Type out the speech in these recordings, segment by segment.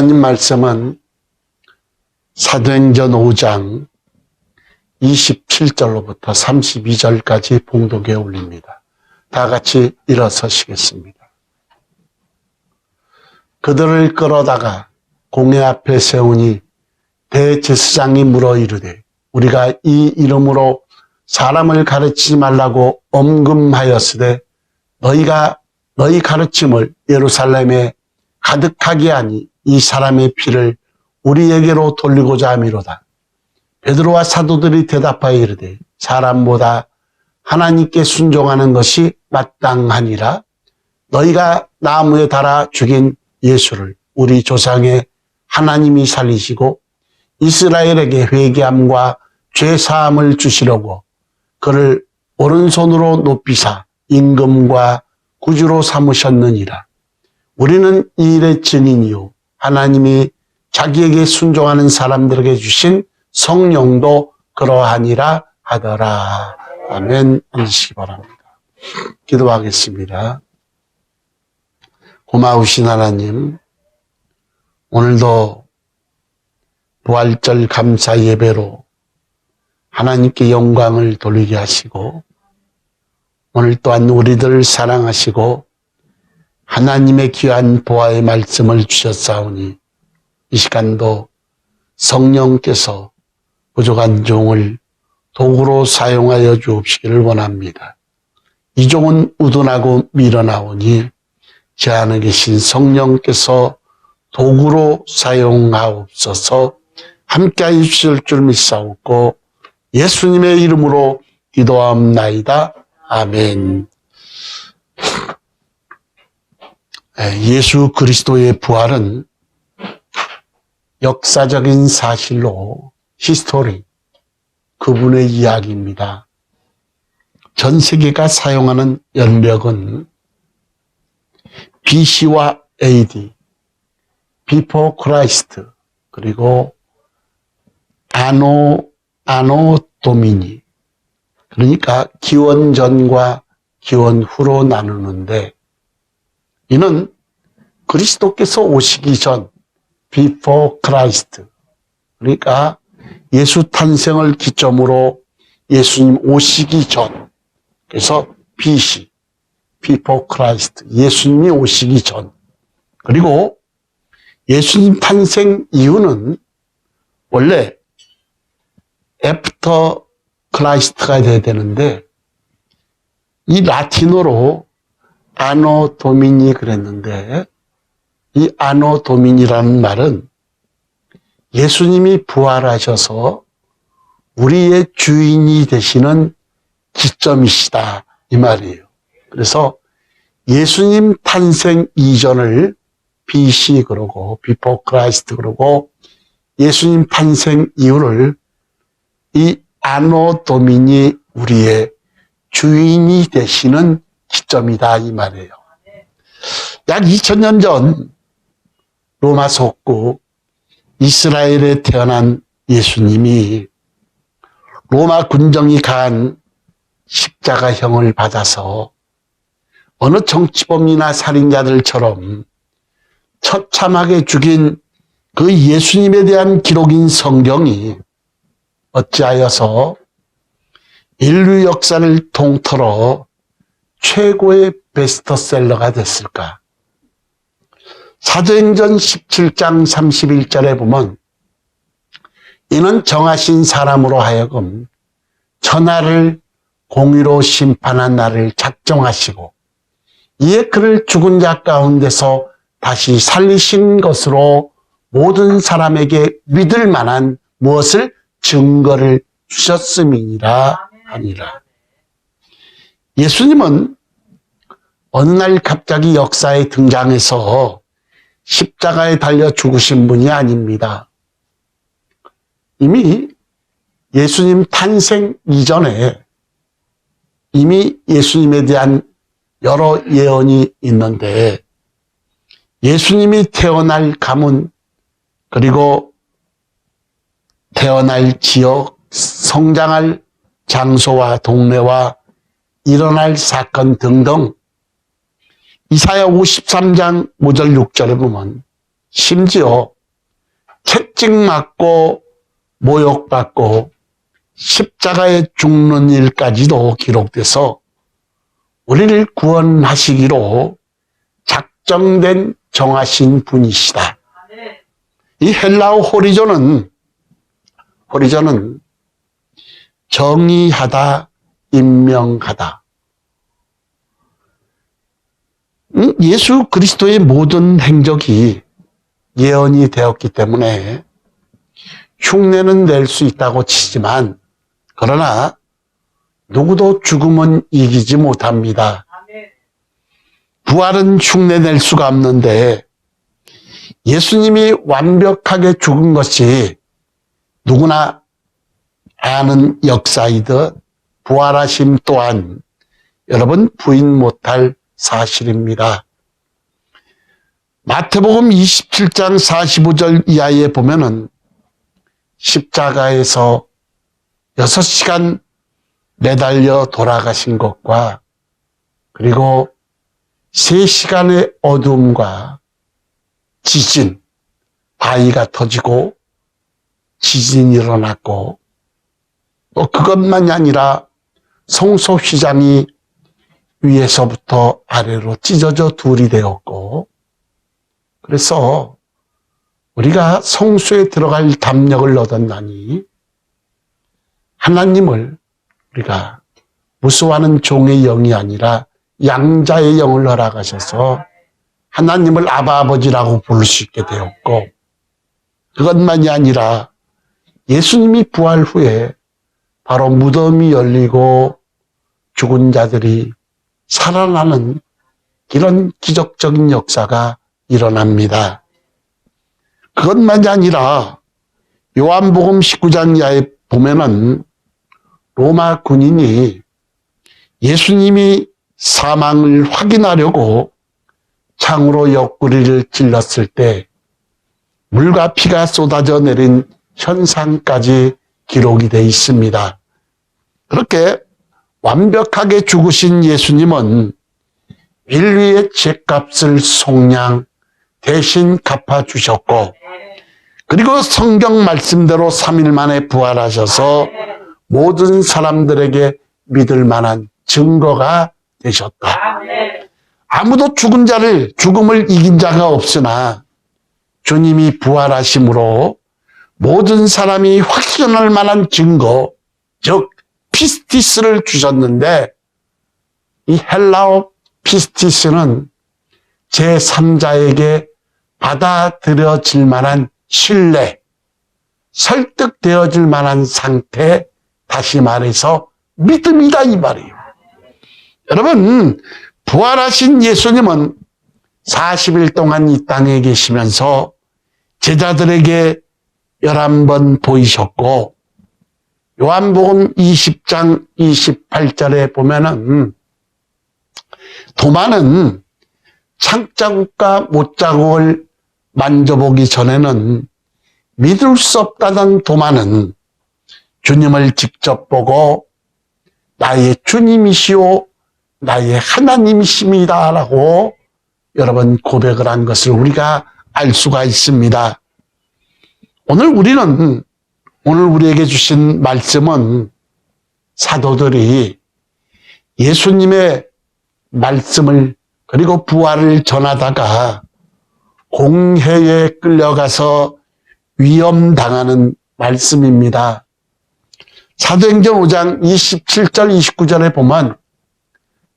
하나님 말씀은 사도행전 5장 27절로부터 32절까지 봉독에 올립니다. 다 같이 일어서시겠습니다. 그들을 끌어다가 공회 앞에 세우니 대제사장이 물어 이르되 우리가 이 이름으로 사람을 가르치지 말라고 엄금하였으되 너희 가르침을 예루살렘에 가득하게 하니 이 사람의 피를 우리에게로 돌리고자 함이로다. 베드로와 사도들이 대답하여 이르되 사람보다 하나님께 순종하는 것이 마땅하니라. 너희가 나무에 달아 죽인 예수를 우리 조상의 하나님이 살리시고 이스라엘에게 회개함과 죄사함을 주시려고 그를 오른손으로 높이사 임금과 구주로 삼으셨느니라. 우리는 이 일의 증인이요 하나님이 자기에게 순종하는 사람들에게 주신 성령도 그러하니라 하더라. 아멘. 앉으시기 바랍니다. 기도하겠습니다. 고마우신 하나님, 오늘도 부활절 감사 예배로 하나님께 영광을 돌리게 하시고 오늘 또한 우리들을 사랑하시고 하나님의 귀한 보화의 말씀을 주셨사오니 이 시간도 성령께서 부족한 종을 도구로 사용하여 주옵시기를 원합니다. 이 종은 우둔하고 미련하오니 제 안에 계신 성령께서 도구로 사용하옵소서. 함께하여 주실 줄 믿사옵고 예수님의 이름으로 기도하옵나이다. 아멘. 예수 그리스도의 부활은 역사적인 사실로 히스토리, 그분의 이야기입니다. 전 세계가 사용하는 연력은 BC와 AD, Before Christ, 그리고 아노 도미니, 그러니까 기원 전과 기원 후로 나누는데 이는 그리스도께서 오시기 전 Before Christ, 그러니까 예수 탄생을 기점으로 예수님 오시기 전, 그래서 BC, Before Christ, 예수님이 오시기 전. 그리고 예수님 탄생 이후는 원래 After Christ가 돼야 되는데 이 라틴어로 아노 도미니 그랬는데 이 아노 도미니라는 말은 예수님이 부활하셔서 우리의 주인이 되시는 기점이시다 이 말이에요. 그래서 예수님 탄생 이전을 BC 그러고 Before Christ 그러고 예수님 탄생 이후를 이 아노 도미니 우리의 주인이 되시는 기점이다 이 말이에요. 약 2000년 전 로마 속국 이스라엘에 태어난 예수님이 로마 군정이 가한 십자가형을 받아서 어느 정치범이나 살인자들처럼 처참하게 죽인 그 예수님에 대한 기록인 성경이 어찌하여서 인류 역사를 통틀어 최고의 베스트셀러가 됐을까? 사도행전 17장 31절에 보면 이는 정하신 사람으로 하여금 천하를 공의로 심판한 날을 작정하시고 이에 그를 죽은 자 가운데서 다시 살리신 것으로 모든 사람에게 믿을 만한 무엇을 증거를 주셨음이니라 하니라. 예수님은 어느 날 갑자기 역사에 등장해서 십자가에 달려 죽으신 분이 아닙니다. 이미 예수님 탄생 이전에 이미 예수님에 대한 여러 예언이 있는데 예수님이 태어날 가문 그리고 태어날 지역, 성장할 장소와 동네와 일어날 사건 등등 이사야 53장 5절 6절에 보면 심지어 채찍맞고 모욕받고 십자가에 죽는 일까지도 기록돼서 우리를 구원하시기로 작정된 정하신 분이시다. 이 헬라어 호리존은 정의하다, 임명하다. 예수 그리스도의 모든 행적이 예언이 되었기 때문에 흉내는 낼 수 있다고 치지만, 그러나 누구도 죽음은 이기지 못합니다. 부활은 흉내낼 수가 없는데 예수님이 완벽하게 죽은 것이 누구나 아는 역사이듯 부활하심 또한 여러분 부인 못할 사실입니다. 마태복음 27장 45절 이하에 보면은 십자가에서 6시간 매달려 돌아가신 것과 그리고 3시간의 어둠과 지진, 바위가 터지고 지진이 일어났고 또 그것만이 아니라 성소휘장이 위에서부터 아래로 찢어져 둘이 되었고, 그래서 우리가 성소에 들어갈 담력을 얻었나니 하나님을 우리가 무수하는 종의 영이 아니라 양자의 영을 허락하셔서 하나님을 아버지라고 부를 수 있게 되었고, 그것만이 아니라 예수님이 부활 후에 바로 무덤이 열리고 죽은 자들이 살아나는 이런 기적적인 역사가 일어납니다. 그것만이 아니라 요한복음 19장 이하에 보면은 로마 군인이 예수님이 사망을 확인하려고 창으로 옆구리를 찔렀을 때 물과 피가 쏟아져 내린 현상까지 기록이 되어 있습니다. 그렇게 완벽하게 죽으신 예수님은 인류의 죄값을 속량 대신 갚아주셨고, 그리고 성경 말씀대로 3일 만에 부활하셔서 모든 사람들에게 믿을 만한 증거가 되셨다. 아무도 죽음을 이긴 자가 없으나 주님이 부활하심으로 모든 사람이 확신할 만한 증거, 즉 피스티스를 주셨는데, 이 헬라어 피스티스는 제3자에게 받아들여질 만한 신뢰, 설득되어질 만한 상태, 다시 말해서 믿음이다 이 말이에요. 여러분, 부활하신 예수님은 40일 동안 이 땅에 계시면서 제자들에게 11번 보이셨고, 요한복음 20장 28절에 보면은 도마는 창자국과 못자국을 만져보기 전에는 믿을 수 없다던 도마는 주님을 직접 보고 나의 주님이시오, 나의 하나님이십니다 라고 여러분 고백을 한 것을 우리가 알 수가 있습니다. 오늘 우리에게 주신 말씀은 사도들이 예수님의 말씀을 그리고 부활을 전하다가 공회에 끌려가서 위험당하는 말씀입니다. 사도행전 5장 27절 29절에 보면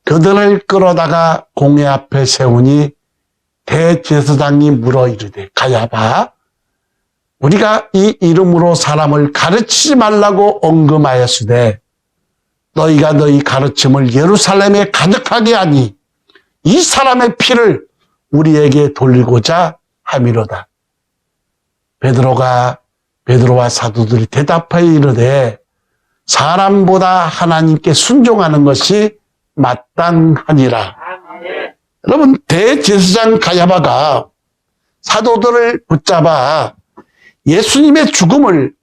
그들을 끌어다가 공회 앞에 세우니 대제사장이 물어 이르되 가야바, 우리가 이 이름으로 사람을 가르치지 말라고 언금하였으되 너희가 너희 가르침을 예루살렘에 가득하게 하니 이 사람의 피를 우리에게 돌리고자 함이로다. 베드로와 사도들이 대답하여 이르되 사람보다 하나님께 순종하는 것이 마땅하니라. 여러분, 대제사장 가야바가 사도들을 붙잡아 예수님의 죽음을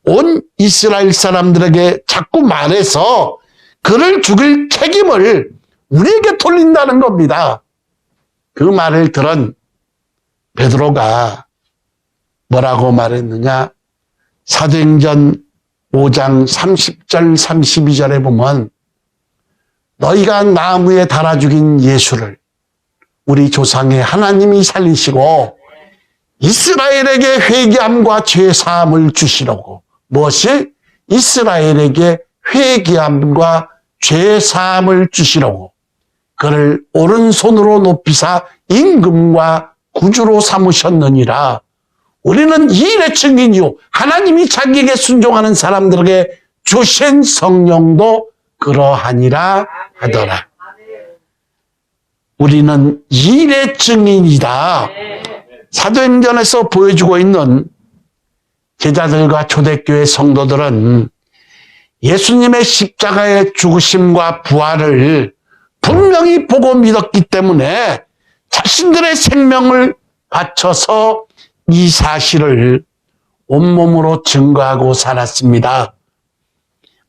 온 이스라엘 사람들에게 자꾸 말해서 그를 죽일 책임을 우리에게 돌린다는 겁니다. 그 말을 들은 베드로가 뭐라고 말했느냐? 사도행전 5장 30절 32절에 보면 너희가 나무에 달아 죽인 예수를 우리 조상의 하나님이 살리시고 이스라엘에게 회개함과 죄사함을 주시려고. 무엇이? 이스라엘에게 회개함과 죄사함을 주시려고 그를 오른손으로 높이사 임금과 구주로 삼으셨느니라. 우리는 이 일의 증인이요 하나님이 자기에게 순종하는 사람들에게 주신 성령도 그러하니라 하더라. 우리는 이 일의 증인이다. 사도행전에서 보여주고 있는 제자들과 초대교회 성도들은 예수님의 십자가의 죽으심과 부활을 분명히 보고 믿었기 때문에 자신들의 생명을 바쳐서 이 사실을 온몸으로 증거하고 살았습니다.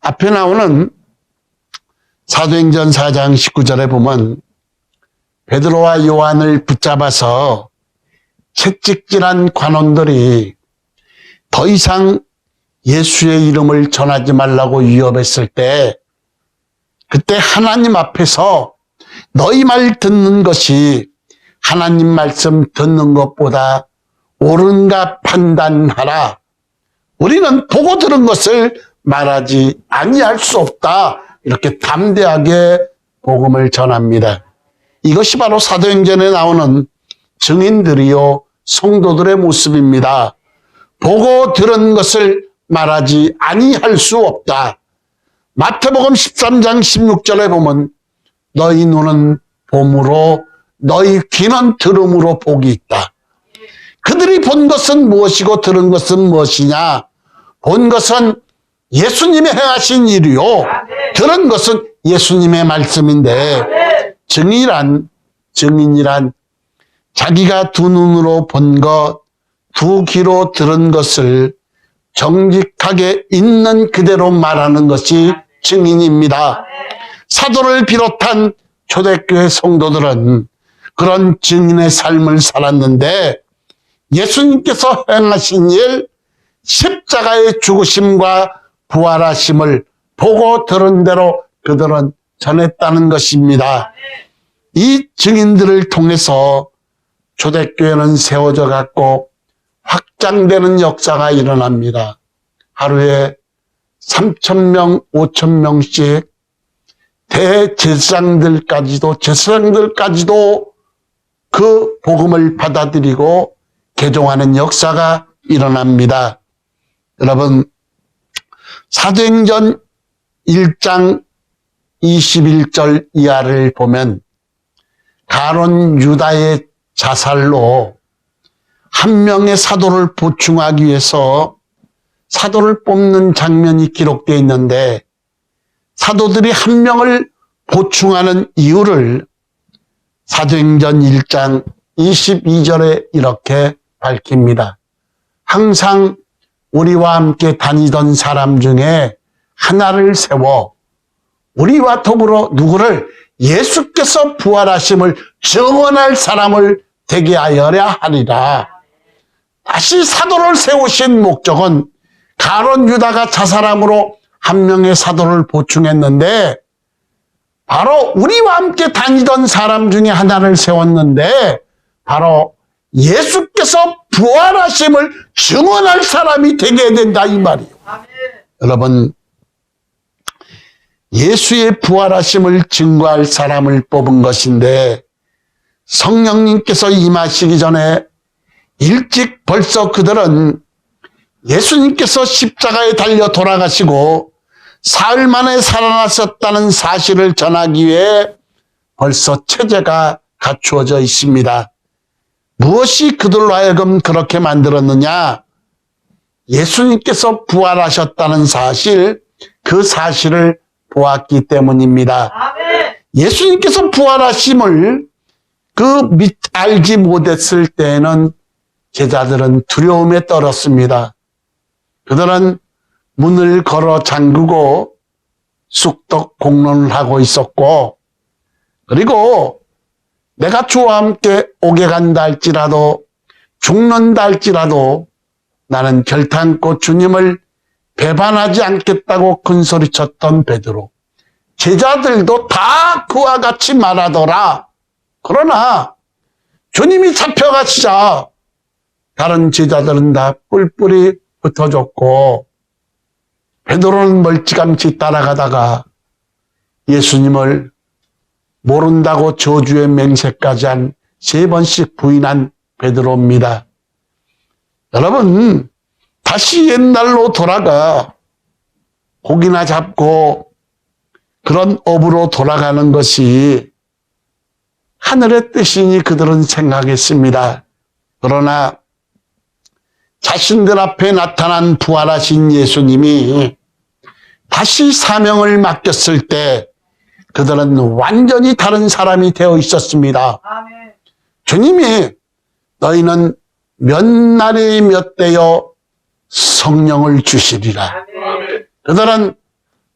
앞에 나오는 사도행전 4장 19절에 보면 베드로와 요한을 붙잡아서 채찍질한 관원들이 더 이상 예수의 이름을 전하지 말라고 위협했을 때 그때 하나님 앞에서 너희 말 듣는 것이 하나님 말씀 듣는 것보다 옳은가 판단하라. 우리는 보고 들은 것을 말하지 아니할 수 없다. 이렇게 담대하게 복음을 전합니다. 이것이 바로 사도행전에 나오는 증인들이요 성도들의 모습입니다. 보고 들은 것을 말하지 아니할 수 없다. 마태복음 13장 16절에 보면 너희 눈은 봄으로 너희 귀는 들음으로 복이 있다. 그들이 본 것은 무엇이고 들은 것은 무엇이냐? 본 것은 예수님이 행하신 일이요 들은 것은 예수님의 말씀인데 증인이란 자기가 두 눈으로 본 것, 두 귀로 들은 것을 정직하게 있는 그대로 말하는 것이 증인입니다. 사도를 비롯한 초대교회 성도들은 그런 증인의 삶을 살았는데 예수님께서 행하신 일, 십자가의 죽으심과 부활하심을 보고 들은 대로 그들은 전했다는 것입니다. 이 증인들을 통해서 초대교회는 세워져 갔고 확장되는 역사가 일어납니다. 하루에 3,000명, 5,000명씩 제사장들까지도 그 복음을 받아들이고 개종하는 역사가 일어납니다. 여러분, 사도행전 1장 21절 이하를 보면 가론 유다의 자살로 한 명의 사도를 보충하기 위해서 사도를 뽑는 장면이 기록되어 있는데 사도들이 한 명을 보충하는 이유를 사도행전 1장 22절에 이렇게 밝힙니다. 항상 우리와 함께 다니던 사람 중에 하나를 세워 우리와 더불어 누구를 예수께서 부활하심을 증언할 사람을 되게 하여야 하리라. 다시 사도를 세우신 목적은 가론 유다가 자살함으로 한 명의 사도를 보충했는데 바로 우리와 함께 다니던 사람 중에 하나를 세웠는데 바로 예수께서 부활하심을 증언할 사람이 되게 된다 이 말이에요. 아멘. 여러분, 예수의 부활하심을 증거할 사람을 뽑은 것인데 성령님께서 임하시기 전에 일찍 벌써 그들은 예수님께서 십자가에 달려 돌아가시고 사흘 만에 살아나셨다는 사실을 전하기 위해 벌써 체제가 갖추어져 있습니다. 무엇이 그들로 하여금 그렇게 만들었느냐? 예수님께서 부활하셨다는 사실, 그 사실을 보았기 때문입니다. 아멘. 예수님께서 부활하심을 알지 못했을 때에는 제자들은 두려움에 떨었습니다. 그들은 문을 걸어 잠그고 쑥덕 공론을 하고 있었고, 그리고 내가 주와 함께 오게 간다 할지라도 죽는다 할지라도 나는 결탄코 주님을 배반하지 않겠다고 큰소리쳤던 베드로. 제자들도 다 그와 같이 말하더라. 그러나 주님이 잡혀가시자 다른 제자들은 다 뿔뿔이 흩어졌고 베드로는 멀찌감치 따라가다가 예수님을 모른다고 저주의 맹세까지 한 3번씩 부인한 베드로입니다. 여러분, 다시 옛날로 돌아가 고기나 잡고 그런 업으로 돌아가는 것이 하늘의 뜻이니 그들은 생각했습니다. 그러나 자신들 앞에 나타난 부활하신 예수님이 다시 사명을 맡겼을 때 그들은 완전히 다른 사람이 되어 있었습니다. 아멘. 주님이 너희는 몇 날이 몇 되어 성령을 주시리라. 아멘. 그들은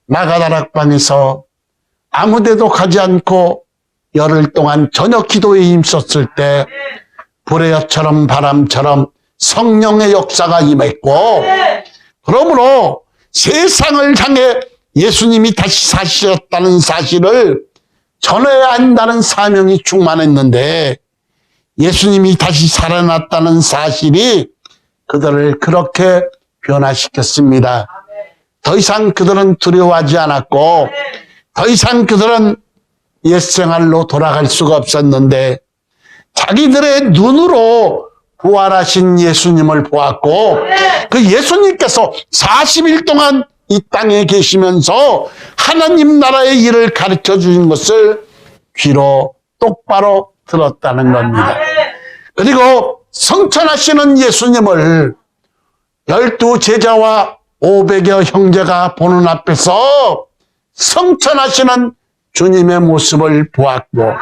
마가다락방에서 아무데도 가지 않고 열흘 동안 저녁 기도에 힘썼을 때 불의 여처럼 바람처럼 성령의 역사가 임했고, 그러므로 세상을 향해 예수님이 다시 사셨다는 사실을 전해야 한다는 사명이 충만했는데, 예수님이 다시 살아났다는 사실이 그들을 그렇게 변화시켰습니다. 더 이상 그들은 두려워하지 않았고, 더 이상 그들은 옛생활로 돌아갈 수가 없었는데, 자기들의 눈으로 부활하신 예수님을 보았고, 그 예수님께서 40일 동안 이 땅에 계시면서 하나님 나라의 일을 가르쳐 주신 것을 귀로 똑바로 들었다는 겁니다. 그리고 성천하시는 예수님을 12 제자와 500여 형제가 보는 앞에서 성천하시는 주님의 모습을 보았고,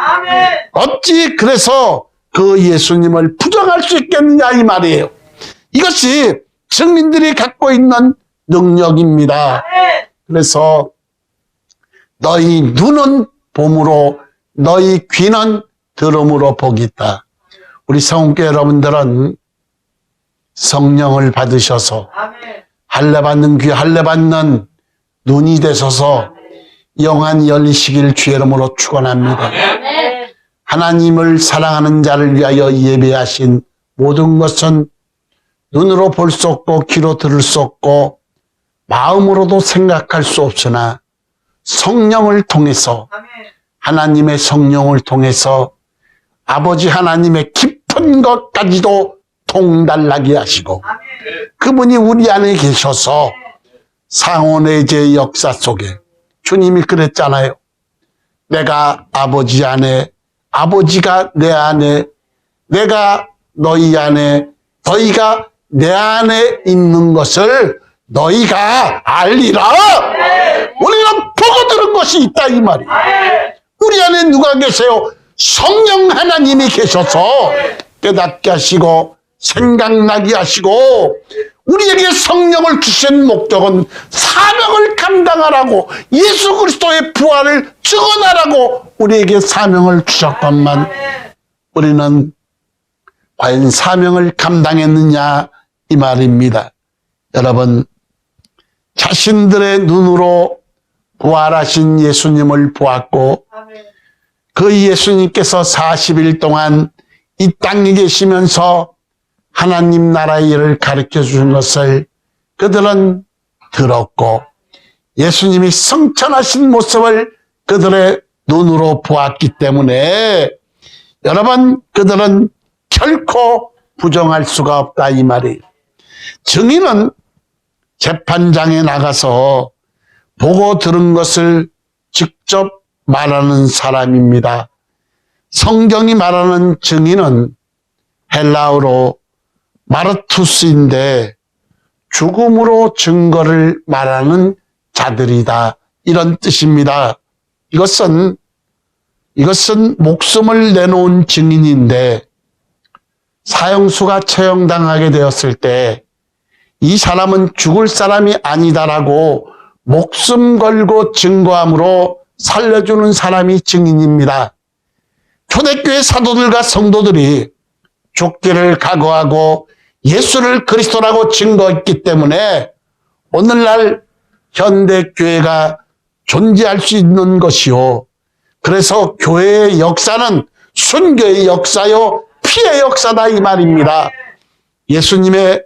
어찌 그래서 그 예수님을 부정할 수 있겠느냐 이 말이에요. 이것이 증인들이 갖고 있는 능력입니다. 그래서 너희 눈은 봄으로 너희 귀는 들음으로 복이다. 우리 성교회 여러분들은 성령을 받으셔서 할례받는 귀, 할례받는 눈이 되셔서 영안 열리시길 주의 이름으로 축원합니다. 하나님을 사랑하는 자를 위하여 예배하신 모든 것은 눈으로 볼 수 없고 귀로 들을 수 없고 마음으로도 생각할 수 없으나 성령을 통해서, 하나님의 성령을 통해서 아버지 하나님의 깊은 것까지도 통달하게 하시고, 그분이 우리 안에 계셔서 상호내제 역사 속에, 주님이 그랬잖아요. 내가 아버지 안에, 아버지가 내 안에, 내가 너희 안에, 너희가 내 안에 있는 것을 너희가 알리라. 우리는 보고 들은 것이 있다 이 말이에요. 우리 안에 누가 계세요? 성령 하나님이 계셔서 깨닫게 하시고 생각나게 하시고, 우리에게 성령을 주신 목적은 사명을 감당하라고, 예수 그리스도의 부활을 증언하라고 우리에게 사명을 주셨건만, 우리는 과연 사명을 감당했느냐 이 말입니다. 여러분, 자신들의 눈으로 부활하신 예수님을 보았고, 그 예수님께서 40일 동안 이 땅에 계시면서 하나님 나라의 일을 가르쳐 주신 것을 그들은 들었고, 예수님이 성천하신 모습을 그들의 눈으로 보았기 때문에 여러분, 그들은 결코 부정할 수가 없다 이 말이에요. 증인은 재판장에 나가서 보고 들은 것을 직접 말하는 사람입니다. 성경이 말하는 증인은 헬라어로 마르투스인데 죽음으로 증거를 말하는 자들이다, 이런 뜻입니다. 이것은 목숨을 내놓은 증인인데 사형수가 처형당하게 되었을 때 이 사람은 죽을 사람이 아니다라고 목숨 걸고 증거함으로 살려주는 사람이 증인입니다. 초대교회 사도들과 성도들이 죽기를 각오하고 예수를 그리스도라고 증거했기 때문에 오늘날 현대교회가 존재할 수 있는 것이요. 그래서 교회의 역사는 순교의 역사요, 피의 역사다 이 말입니다. 예수님의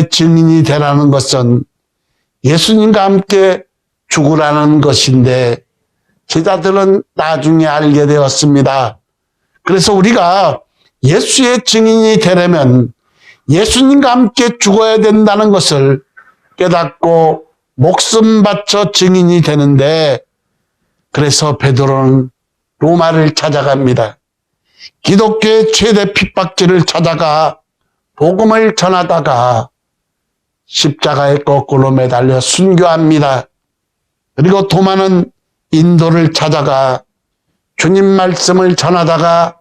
증인이 되라는 것은 예수님과 함께 죽으라는 것인데 제자들은 나중에 알게 되었습니다. 그래서 우리가 예수의 증인이 되려면 예수님과 함께 죽어야 된다는 것을 깨닫고 목숨 바쳐 증인이 되는데, 그래서 베드로는 로마를 찾아갑니다. 기독교의 최대 핍박지를 찾아가 복음을 전하다가 십자가에 거꾸로 매달려 순교합니다. 그리고 도마는 인도를 찾아가 주님 말씀을 전하다가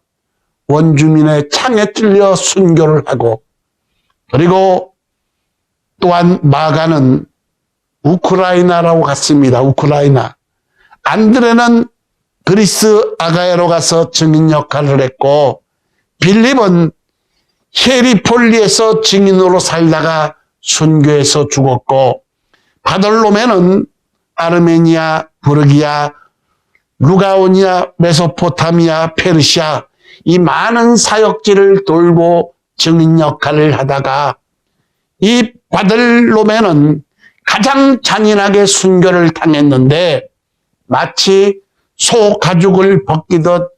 원주민의 창에 찔려 순교를 하고, 그리고 또한 마가는 우크라이나라고 갔습니다. 우크라이나. 안드레는 그리스 아가야로 가서 증인 역할을 했고, 빌립은 헤리폴리에서 증인으로 살다가 순교해서 죽었고, 바돌로메는 아르메니아, 부르기아, 루가오니아, 메소포타미아, 페르시아 이 많은 사역지를 돌고 증인 역할을 하다가 이 바돌로메는 가장 잔인하게 순교를 당했는데 마치 소 가죽을 벗기듯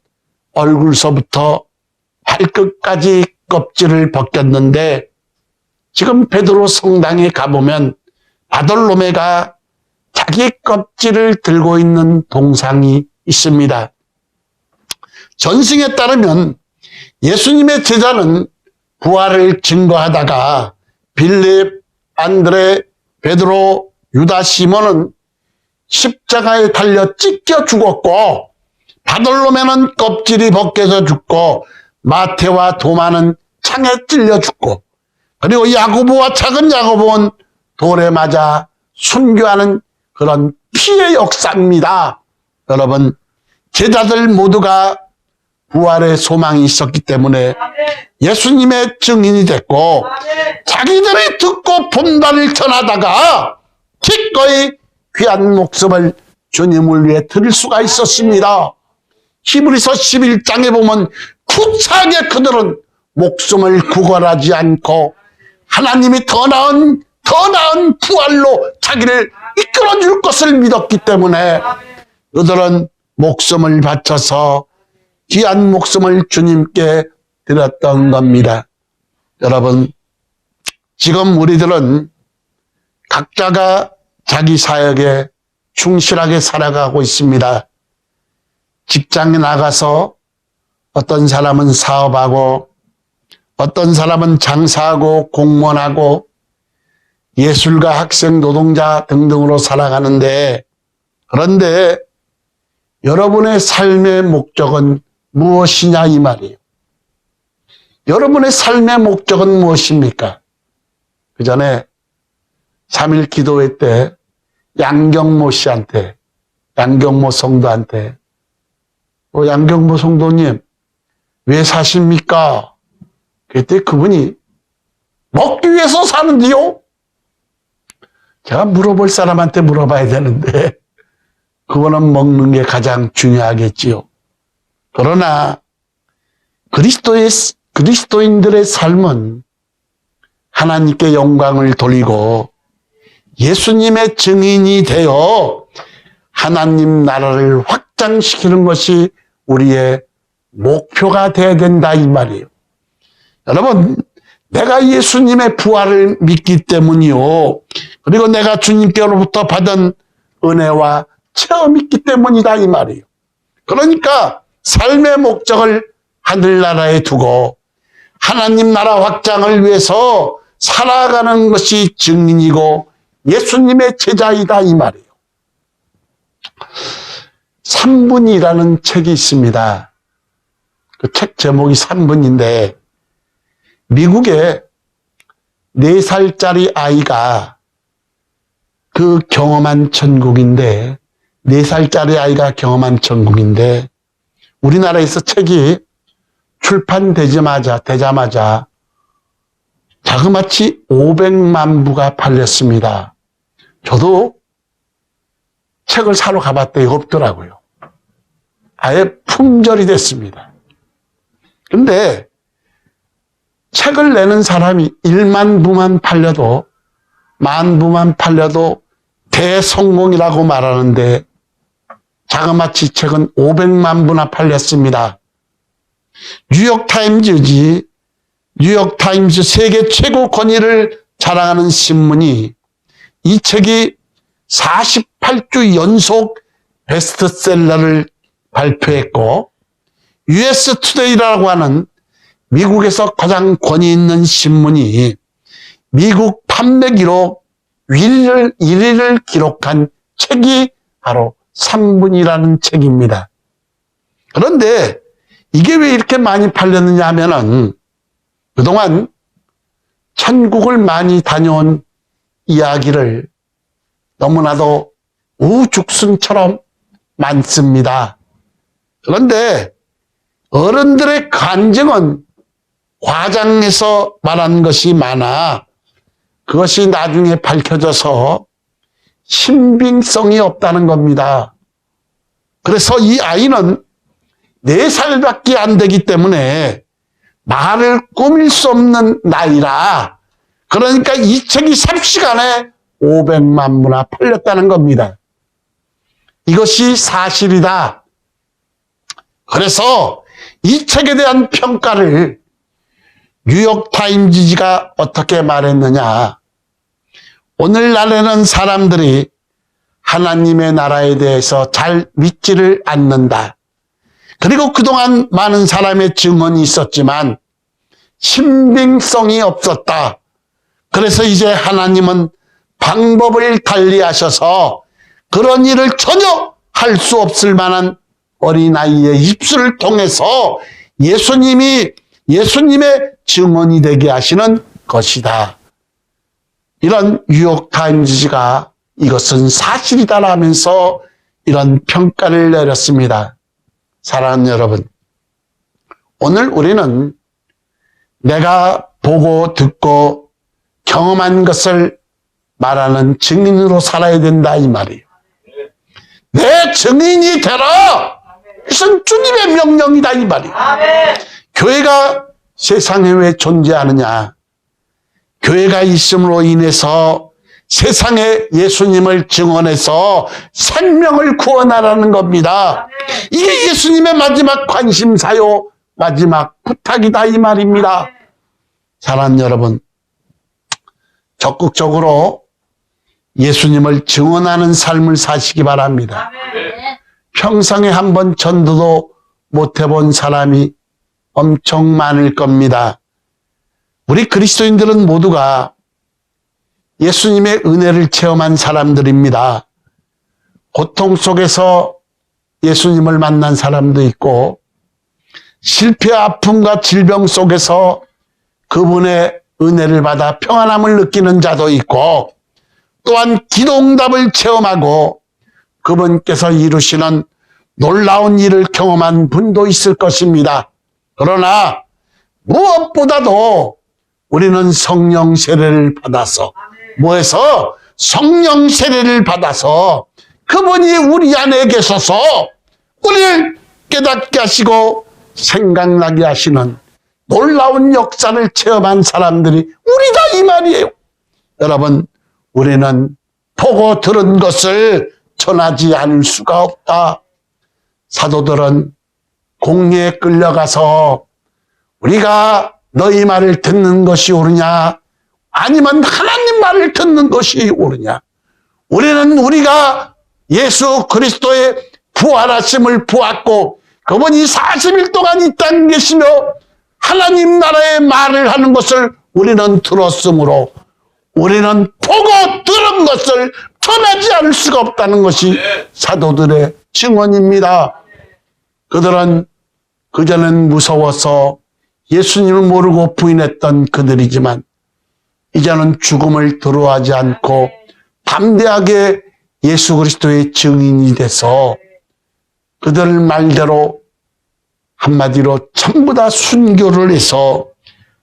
얼굴서부터 발끝까지 껍질을 벗겼는데, 지금 베드로 성당에 가보면 바돌로메가 자기 껍질을 들고 있는 동상이 있습니다. 전승에 따르면 예수님의 제자는 부활을 증거하다가 빌립, 안드레, 베드로, 유다, 시몬은 십자가에 달려 찢겨 죽었고, 바돌로메는 껍질이 벗겨져 죽고, 마테와 도마는 창에 찔려 죽고, 그리고 야고보와 작은 야고보는 돌에 맞아 순교하는 그런 피의 역사입니다. 여러분, 제자들 모두가 부활의 소망이 있었기 때문에 예수님의 증인이 됐고, 자기들이 듣고 본받을 전하다가 기꺼이 귀한 목숨을 주님을 위해 드릴 수가 있었습니다. 히브리서 11장에 보면 구차하게 그들은 목숨을 구걸하지 않고 하나님이 더 나은 부활로 자기를 이끌어줄 것을 믿었기 때문에 그들은 목숨을 바쳐서 귀한 목숨을 주님께 드렸던 겁니다. 여러분, 지금 우리들은 각자가 자기 사역에 충실하게 살아가고 있습니다. 직장에 나가서 어떤 사람은 사업하고, 어떤 사람은 장사하고, 공무원하고, 예술가, 학생, 노동자 등등으로 살아가는데, 그런데 여러분의 삶의 목적은 무엇이냐 이 말이에요. 여러분의 삶의 목적은 무엇입니까? 그 전에 3일 기도회 때 양경모 씨한테, 양경모 성도한테, 양경모 성도님 왜 사십니까? 그때 그분이 먹기 위해서 사는지요? 제가 물어볼 사람한테 물어봐야 되는데 그거는 먹는 게 가장 중요하겠지요. 그러나 그리스도인들의 삶은 하나님께 영광을 돌리고 예수님의 증인이 되어 하나님 나라를 확장시키는 것이 우리의 목표가 되어야 된다 이 말이에요. 여러분, 내가 예수님의 부활을 믿기 때문이요, 그리고 내가 주님께로부터 받은 은혜와 체험이 있기 때문이다 이 말이에요. 그러니까 삶의 목적을 하늘나라에 두고 하나님 나라 확장을 위해서 살아가는 것이 증인이고 예수님의 제자이다 이 말이에요. 3분이라는 책이 있습니다. 그 책 제목이 3분인데 미국에 4살짜리 아이가 그 경험한 천국인데, 4살짜리 아이가 경험한 천국인데, 우리나라에서 책이 되자마자 자그마치 500만 부가 팔렸습니다. 저도 책을 사러 가봤더니 없더라고요. 아예 품절이 됐습니다. 근데 책을 내는 사람이 1만 부만 팔려도, 1만 부만 팔려도 대성공이라고 말하는데 자그마치 책은 500만 부나 팔렸습니다. 뉴욕타임즈 세계 최고 권위를 자랑하는 신문이 이 책이 48주 연속 베스트셀러를 발표했고, US 투데이라고 하는 미국에서 가장 권위 있는 신문이 미국 판매 기록 1위를 기록한 책이 바로 3분이라는 책입니다. 그런데 이게 왜 이렇게 많이 팔렸느냐 하면은 그동안 천국을 많이 다녀온 이야기를 너무나도 우죽순처럼 많습니다. 그런데 어른들의 간증은 과장해서 말한 것이 많아 그것이 나중에 밝혀져서 신빙성이 없다는 겁니다. 그래서 이 아이는 4살밖에 안 되기 때문에 말을 꾸밀 수 없는 나이라, 그러니까 이 책이 삽시간에 500만 부나 팔렸다는 겁니다. 이것이 사실이다. 그래서 이 책에 대한 평가를 뉴욕타임즈가 어떻게 말했느냐. 오늘날에는 사람들이 하나님의 나라에 대해서 잘 믿지를 않는다. 그리고 그동안 많은 사람의 증언이 있었지만 신빙성이 없었다. 그래서 이제 하나님은 방법을 달리하셔서 그런 일을 전혀 할 수 없을 만한 어린아이의 입술을 통해서 예수님의 증언이 되게 하시는 것이다. 이런 뉴욕타임즈가 이것은 사실이다라면서 이런 평가를 내렸습니다. 사랑하는 여러분, 오늘 우리는 내가 보고 듣고 경험한 것을 말하는 증인으로 살아야 된다 이 말이에요. 내 증인이 되라! 이것은 주님의 명령이다 이 말이에요. 교회가 세상에 왜 존재하느냐? 교회가 있음으로 인해서 세상에 예수님을 증언해서 생명을 구원하라는 겁니다. 이게 예수님의 마지막 관심사요, 마지막 부탁이다 이 말입니다. 사랑하는 여러분, 적극적으로 예수님을 증언하는 삶을 사시기 바랍니다. 평생에 한 번 전도도 못 해본 사람이 엄청 많을 겁니다. 우리 그리스도인들은 모두가 예수님의 은혜를 체험한 사람들입니다. 고통 속에서 예수님을 만난 사람도 있고, 실패, 아픔과 질병 속에서 그분의 은혜를 받아 평안함을 느끼는 자도 있고, 또한 기도응답을 체험하고 그분께서 이루시는 놀라운 일을 경험한 분도 있을 것입니다. 그러나 무엇보다도 우리는 성령 세례를 받아서, 뭐해서? 성령 세례를 받아서 그분이 우리 안에 계셔서 우리를 깨닫게 하시고 생각나게 하시는 놀라운 역사를 체험한 사람들이 우리다 이 말이에요. 여러분, 우리는 보고 들은 것을 전하지 않을 수가 없다. 사도들은 공리에 끌려가서 우리가 너희 말을 듣는 것이 옳으냐, 아니면 하나님 말을 듣는 것이 옳으냐. 우리는 우리가 예수 그리스도의 부활하심을 보았고 그분이 40일 동안 이 땅에 계시며 하나님 나라의 말을 하는 것을 우리는 들었으므로 우리는 보고 들은 것을 전하지 않을 수가 없다는 것이 사도들의 증언입니다. 그들은 그전엔 무서워서 예수님을 모르고 부인했던 그들이지만 이제는 죽음을 두려워하지 않고 담대하게 예수 그리스도의 증인이 돼서 그들 말대로 한마디로 전부 다 순교를 해서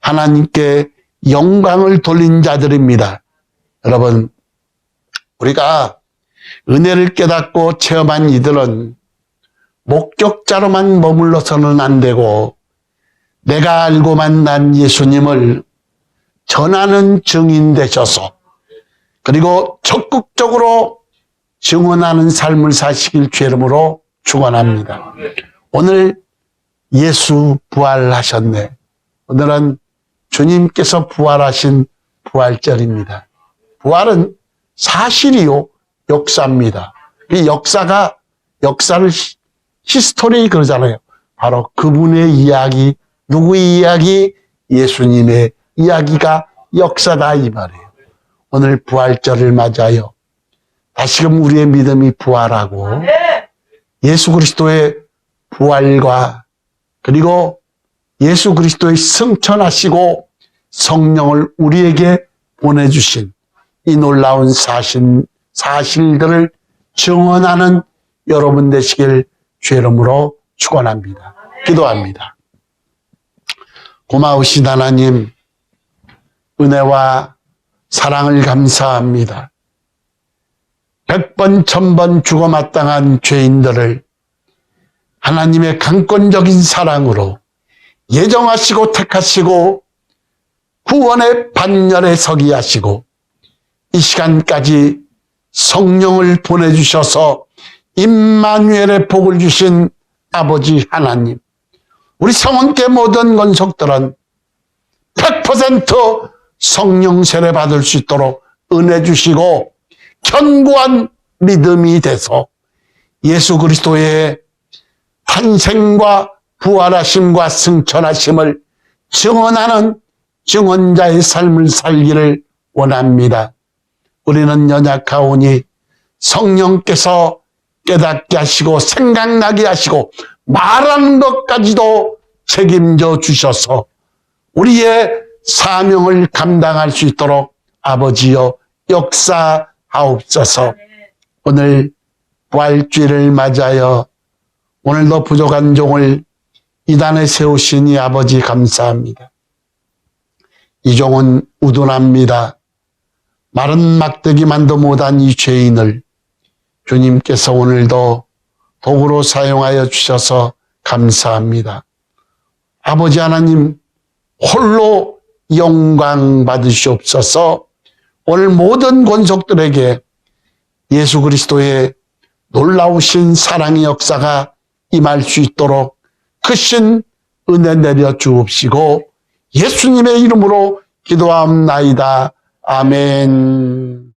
하나님께 영광을 돌린 자들입니다. 여러분, 우리가 은혜를 깨닫고 체험한 이들은 목격자로만 머물러서는 안 되고 내가 알고 만난 예수님을 전하는 증인 되셔서 그리고 적극적으로 증언하는 삶을 사시길 주 이름으로 축원합니다. 오늘 예수 부활하셨네. 오늘은 주님께서 부활하신 부활절입니다. 부활은 사실이요 역사입니다. 이 역사를 히스토리 그러잖아요. 바로 그분의 이야기, 누구의 이야기? 예수님의 이야기가 역사다 이 말이에요. 오늘 부활절을 맞아요. 다시금 우리의 믿음이 부활하고 예수 그리스도의 부활과 그리고 예수 그리스도의 승천하시고 성령을 우리에게 보내주신 이 놀라운 사실들을 증언하는 여러분 되시길 주 이름으로 축원합니다. 기도합니다. 고마우신 하나님, 은혜와 사랑을 감사합니다. 100번, 1000번 죽어 마땅한 죄인들을 하나님의 강권적인 사랑으로 예정하시고 택하시고 구원의 반열에 서게 하시고 이 시간까지 성령을 보내주셔서 임마누엘의 복을 주신 아버지 하나님, 우리 성원계 모든 권속들은 100% 성령 세례 받을 수 있도록 은혜 주시고 견고한 믿음이 돼서 예수 그리스도의 탄생과 부활하심과 승천하심을 증언하는 증언자의 삶을 살기를 원합니다. 우리는 연약하오니 성령께서 깨닫게 하시고 생각나게 하시고 말하는 것까지도 책임져 주셔서 우리의 사명을 감당할 수 있도록 아버지여 역사하옵소서. 오늘 부활주일을 맞아요. 오늘도 부족한 종을 이 단에 세우시니 아버지 감사합니다. 이 종은 우둔합니다. 마른 막대기만도 못한 이 죄인을 주님께서 오늘도 도구로 사용하여 주셔서 감사합니다. 아버지 하나님 홀로 영광 받으시옵소서. 오늘 모든 권속들에게 예수 그리스도의 놀라우신 사랑의 역사가 임할 수 있도록 크신 은혜 내려 주옵시고 예수님의 이름으로 기도합나이다. 아멘.